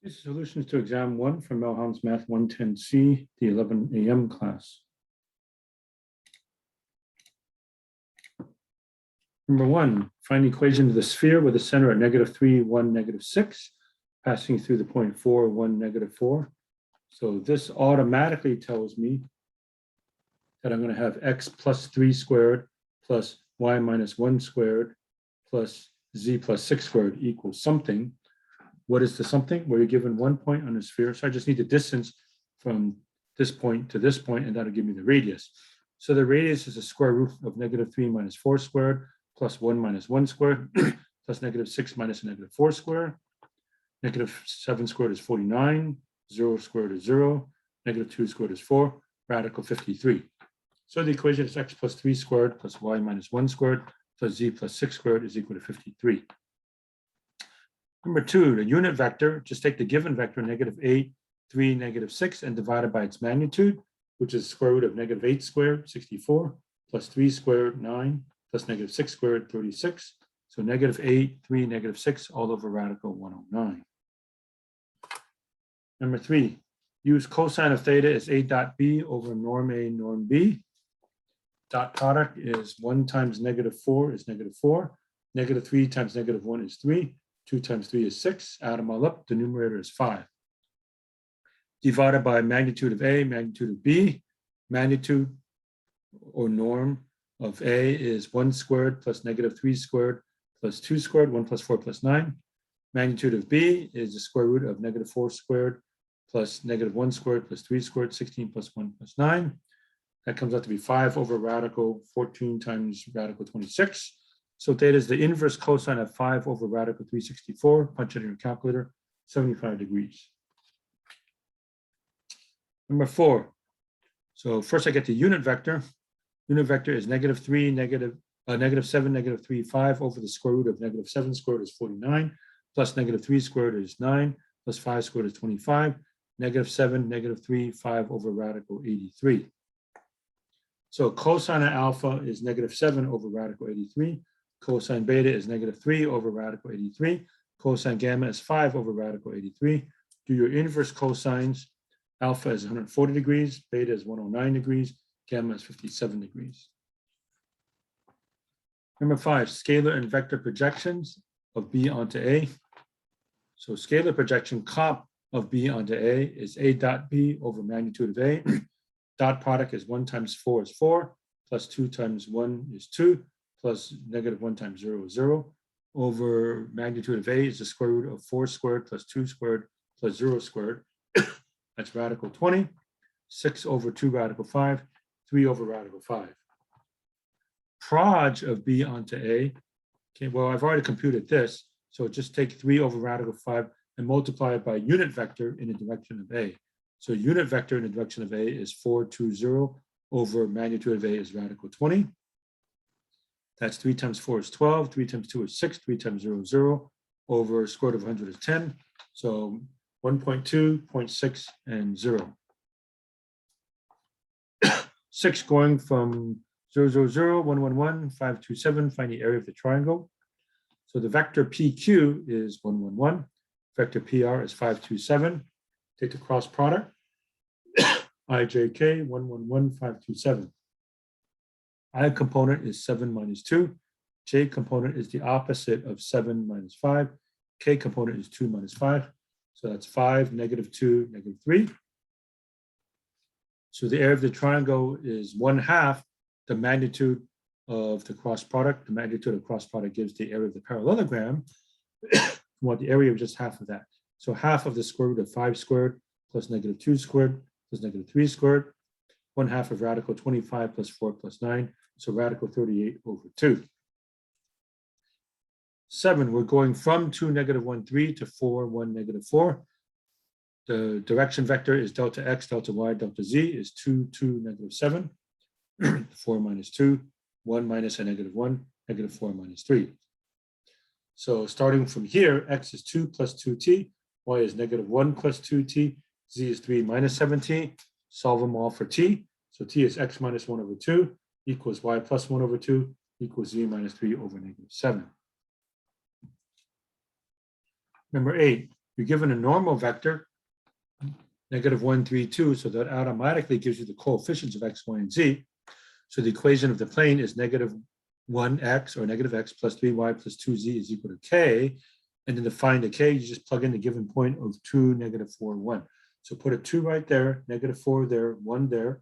These are solutions to exam 1 from Melham's Math 110C, the 11 a.m. class. Number 1, find the equation of the sphere with a center at -3, 1, -6, passing through the point 4, 1, -4. So this automatically tells me that I'm going to have x plus 3 squared plus y minus 1 squared plus z plus 6 squared equals something. What is the something? Well, you're given 1 point on the sphere, so I just need the distance from this point to this point, and that'll give me the radius. So the radius is the square root of -3 minus 4 squared plus 1 minus 1 squared plus -6 minus -4 squared. -7 squared is 49, 0 squared is 0, -2 squared is 4, radical 53. So the equation is x plus 3 squared plus y minus 1 squared plus z plus 6 squared is equal to 53. Number 2, the unit vector, just take the given vector -8, 3, -6, and divide it by its magnitude, which is square root of -8 squared, 64, plus 3 squared, 9, plus -6 squared, 36. So -8, 3, -6, all over radical 109. Number 3, use cosine of theta as A dot B over norm A, norm B. Dot product is 1 times -4 is -4. -3 times -1 is 3. 2 times 3 is 6. Add them all up. The numerator is 5. Divided by magnitude of A, magnitude of B. Magnitude or norm of A is 1 squared plus -3 squared plus 2 squared, 1 plus 4 plus 9. Magnitude of B is the square root of -4 squared plus -1 squared plus 3 squared, 16 plus 1 plus 9. That comes out to be 5 over radical 14 times radical 26. So theta is the inverse cosine of 5 over radical 364. Punch it in your calculator, 75 degrees. Number 4. So first I get the unit vector. Unit vector is -3, -7, -3, 5 over the square root of -7 squared is 49, plus -3 squared is 9, plus 5 squared is 25, -7, -3, 5 over radical 83. So cosine of alpha is -7 over radical 83. Cosine beta is -3 over radical 83. Cosine gamma is 5 over radical 83. Do your inverse cosines. Alpha is 140 degrees, beta is 109 degrees, gamma is 57 degrees. Number 5, scalar and vector projections of B onto A. So scalar projection comp of B onto A is A dot B over magnitude of A. Dot product is 1 times 4 is 4, plus 2 times 1 is 2, plus -1 times 0 is 0, over magnitude of A is the square root of 4 squared plus 2 squared plus 0 squared. That's radical 20, 6 over 2 radical 5, 3 over radical 5. Proj of B onto A, okay, well, I've already computed this, so just take 3 over radical 5 and multiply it by unit vector in the direction of A. So unit vector in the direction of A is 4, 2, 0 over magnitude of A is radical 20. That's 3 times 4 is 12, 3 times 2 is 6, 3 times 0 is 0, over square root of 100 is 10. So 1.2, 0.6, and 0. 6 going from 0, 0, 0, 1, 1, 1, 5, 2, 7, find the area of the triangle. So the vector PQ is 1, 1, 1. Vector PR is 5, 2, 7. Take the cross product. IJK, 1, 1, 1, 5, 2, 7. I component is 7 minus 2. J component is the opposite of 7 minus 5. K component is 2 minus 5. So that's 5, -2, -3. So the area of the triangle is 1/2 the magnitude of the cross product. The magnitude of cross product gives the area of the parallelogram. We want the area of just half of that. So half of the square root of 5 squared plus -2 squared plus -3 squared. 1/2 of radical 25 plus 4 plus 9. So radical 38 over 2. 7, we're going from 2, -1, 3 to 4, 1, -4. The direction vector is delta x, delta y, delta z is 2, 2, -7. 4 minus 2, 1 minus a -1, -4 minus 3. So starting from here, x is 2 plus 2t, y is -1 plus 2t, z is 3 minus 7t. Solve them all for t. So t is x minus 1 over 2 equals y plus 1 over 2 equals z minus 3 over -7. Number 8, you're given a normal vector, -1, 3, 2, so that automatically gives you the coefficients of x, y, and z. So the equation of the plane is -1x or -x plus 3y plus 2z is equal to k. And then to find the k, you just plug in the given point of 2, -4, 1. So put a 2 right there, -4 there, 1 there.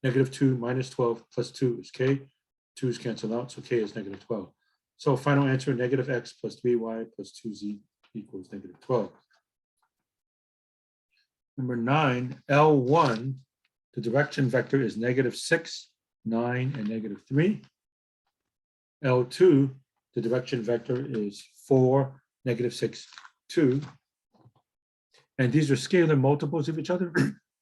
-2 minus 12 plus 2 is k. 2 is canceled out, so k is -12. So final answer, -x plus 3y plus 2z equals -12. Number 9, L1, the direction vector is -6, 9, and -3. L2, the direction vector is 4, -6, 2. And these are scalar multiples of each other.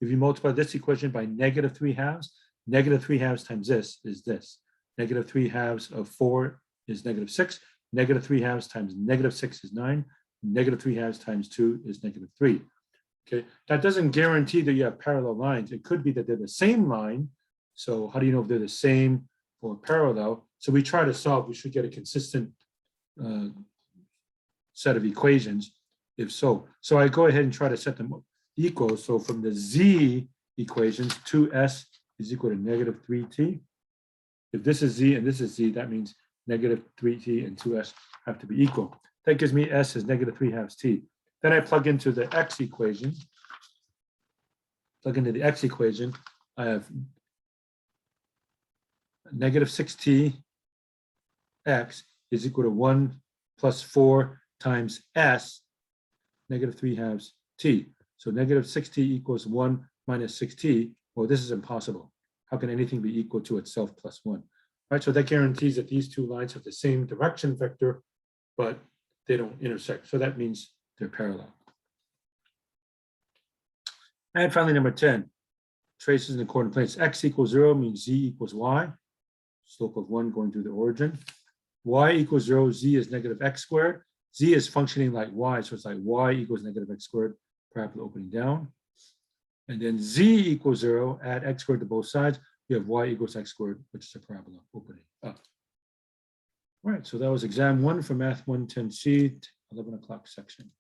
If you multiply this equation by -3 halves, -3 halves times this is this. -3 halves of 4 is -6. -3 halves times -6 is 9. -3 halves times 2 is -3. Okay, that doesn't guarantee that you have parallel lines. It could be that they're the same line. So how do you know if they're the same or parallel? So we try to solve, we should get a consistent set of equations, if so. So I go ahead and try to set them equal. So from the z equations, 2s is equal to -3t. If this is z and this is z, that means -3t and 2s have to be equal. That gives me s is -3 halves t. Then I plug into the x equation. Plug into the x equation. I have -6t x is equal to 1 plus 4 times s, -3 halves t. So -6t equals 1 minus 6t. Well, this is impossible. How can anything be equal to itself plus 1? Right, so that guarantees that these two lines have the same direction vector, but they don't intersect. So that means they're parallel. And finally, number 10, traces in the coordinate planes. X equals 0 means z equals y, slope of 1 going through the origin. Y equals 0, z is -x squared. Z is functioning like y, so it's like y equals -x squared, parabola opening down. And then z equals 0, add x squared to both sides. You have y equals x squared, which is a parabola opening up. All right, so that was exam 1 for Math 110C, 11 o'clock section.